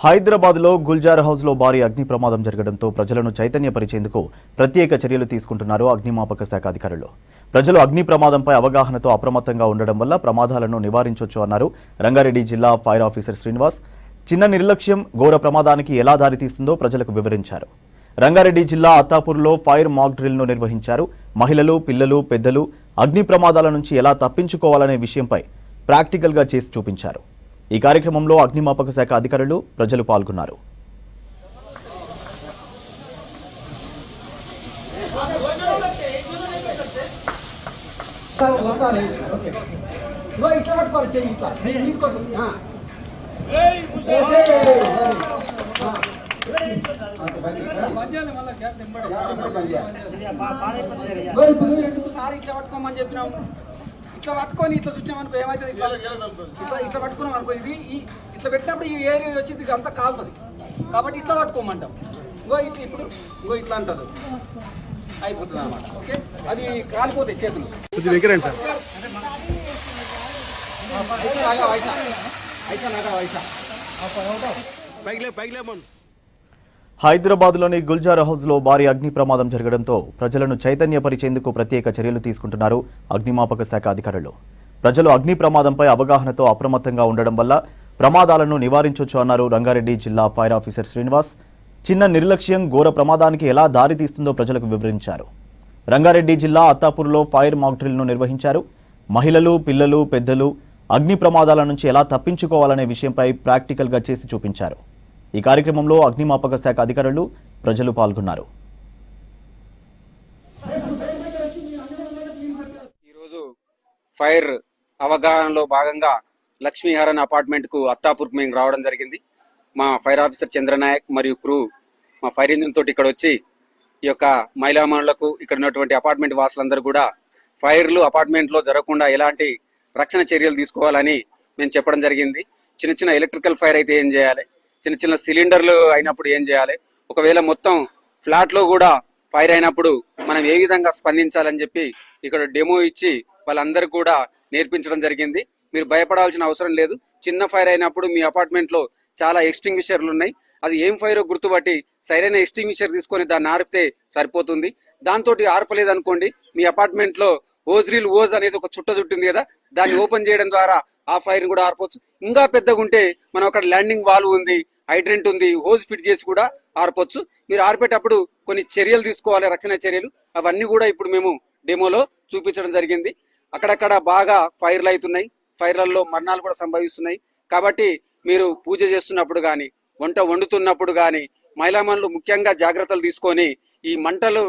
హైదరాబాద్లో గుల్జార్ హౌస్లో భారీ అగ్ని ప్రమాదం జరగడంతో ప్రజలను చైతన్యపరిచేందుకు ప్రత్యేక చర్యలు తీసుకుంటున్నారు అగ్నిమాపక శాఖ అధికారులు. ప్రజలు అగ్ని ప్రమాదంపై అవగాహనతో అప్రమత్తంగా ఉండడం వల్ల ప్రమాదాలను నివారించొచ్చు అన్నారు రంగారెడ్డి జిల్లా ఫైర్ ఆఫీసర్ శ్రీనివాస్. చిన్న నిర్లక్ష్యం ఘోర ప్రమాదానికి ఎలా దారితీస్తుందో ప్రజలకు వివరించారు. రంగారెడ్డి జిల్లా అత్తాపూర్లో ఫైర్ మాక్ డ్రిల్ను నిర్వహించారు. మహిళలు, పిల్లలు, పెద్దలు అగ్ని ప్రమాదాల నుంచి ఎలా తప్పించుకోవాలనే విషయంపై ప్రాక్టికల్గా చేసి చూపించారు. ఈ కార్యక్రమంలో అగ్నిమాపక శాఖ అధికారులు, ప్రజలు పాల్గొన్నారు. ఇట్లా పట్టుకొని ఇట్లా చుట్టామనుకో ఏమవుతుంది, ఇట్లా ఇట్లా పట్టుకున్నాం అనుకో, ఇది ఇట్లా పెట్టినప్పుడు ఈ ఏరియా వచ్చి ఇది అంతా కాలుతుంది కాబట్టి ఇట్లా పట్టుకోమంటాం. ఇప్పుడు ఇట్లా అంటారు, అయిపోతుంది అన్నమాట. ఓకే, అది కాలిపోతాయి చేతులు. హైదరాబాద్లోని గుల్జార్ హౌస్లో భారీ అగ్ని ప్రమాదం జరగడంతో ప్రజలను చైతన్యపరిచేందుకు ప్రత్యేక చర్యలు తీసుకుంటున్నారు అగ్నిమాపక శాఖ అధికారులు. ప్రజలు అగ్ని ప్రమాదంపై అవగాహనతో అప్రమత్తంగా ఉండడం వల్ల ప్రమాదాలను నివారించొచ్చు అన్నారు రంగారెడ్డి జిల్లా ఫైర్ ఆఫీసర్ శ్రీనివాస్. చిన్న నిర్లక్ష్యం ఘోర ప్రమాదానికి ఎలా దారితీస్తుందో ప్రజలకు వివరించారు. రంగారెడ్డి జిల్లా అత్తాపూర్లో ఫైర్ మాక్ డ్రిల్ను నిర్వహించారు. మహిళలు, పిల్లలు, పెద్దలు అగ్ని ప్రమాదాల నుంచి ఎలా తప్పించుకోవాలనే విషయంపై ప్రాక్టికల్గా చేసి చూపించారు. ఈ కార్యక్రమంలో అగ్నిమాపక శాఖ అధికారులు, ప్రజలు పాల్గొన్నారు. ఈరోజు ఫైర్ అవగాహనలో భాగంగా లక్ష్మీహరన్ అపార్ట్మెంట్ కు అత్తాపూర్కు మేము రావడం జరిగింది. మా ఫైర్ ఆఫీసర్ చంద్రనాయక్ మరియు క్రూ మా ఫైర్ ఇంజిన్ తోటి ఇక్కడ వచ్చి ఈ యొక్క మహిళామణులకు ఇక్కడ ఉన్నటువంటి అపార్ట్మెంట్ వాసులందరూ కూడా ఫైర్లు అపార్ట్మెంట్ లో జరగకుండా ఎలాంటి రక్షణ చర్యలు తీసుకోవాలని మేము చెప్పడం జరిగింది. చిన్న చిన్న ఎలక్ట్రికల్ ఫైర్ అయితే ఏం చేయాలి, చిన్న చిన్న సిలిండర్లు అయినప్పుడు ఏం చేయాలి, ఒకవేళ మొత్తం ఫ్లాట్ లో కూడా ఫైర్ అయినప్పుడు మనం ఏ విధంగా స్పందించాలని చెప్పి ఇక్కడ డెమో ఇచ్చి వాళ్ళందరూ కూడా నేర్పించడం జరిగింది. మీరు భయపడాల్సిన అవసరం లేదు. చిన్న ఫైర్ అయినప్పుడు మీ అపార్ట్మెంట్ లో చాలా ఎక్స్టింగ్విషర్లు ఉన్నాయి, అది ఏం ఫైరో గుర్తుపట్టి సరైన ఎక్స్టింగ్విషర్ తీసుకొని దాన్ని ఆర్పితే సరిపోతుంది. దాంతో ఆర్పలేదు అనుకోండి, మీ అపార్ట్మెంట్ లో ఓజ్ అనేది ఒక చుట్ట చుట్టింది కదా, దాన్ని ఓపెన్ చేయడం ద్వారా ఆ ఫైర్ కూడా ఆర్పవచ్చు. ఇంకా పెద్దగా ఉంటే మనం అక్కడ ల్యాండింగ్ వాల్వ్ ఉంది, హైడ్రెంట్ ఉంది, హోజ్ ఫిట్ చేసి కూడా ఆర్పొచ్చు. మీరు ఆర్పేటప్పుడు కొన్ని చర్యలు తీసుకోవాలి, రక్షణ చర్యలు. అవన్నీ కూడా ఇప్పుడు మేము డెమోలో చూపించడం జరిగింది. అక్కడక్కడ బాగా ఫైర్లు అవుతున్నాయి, ఫైర్లలో మరణాలు కూడా సంభవిస్తున్నాయి. కాబట్టి మీరు పూజ చేస్తున్నప్పుడు కానీ, వంట వండుతున్నప్పుడు కానీ మహిళామణులు ముఖ్యంగా జాగ్రత్తలు తీసుకొని ఈ మంటలు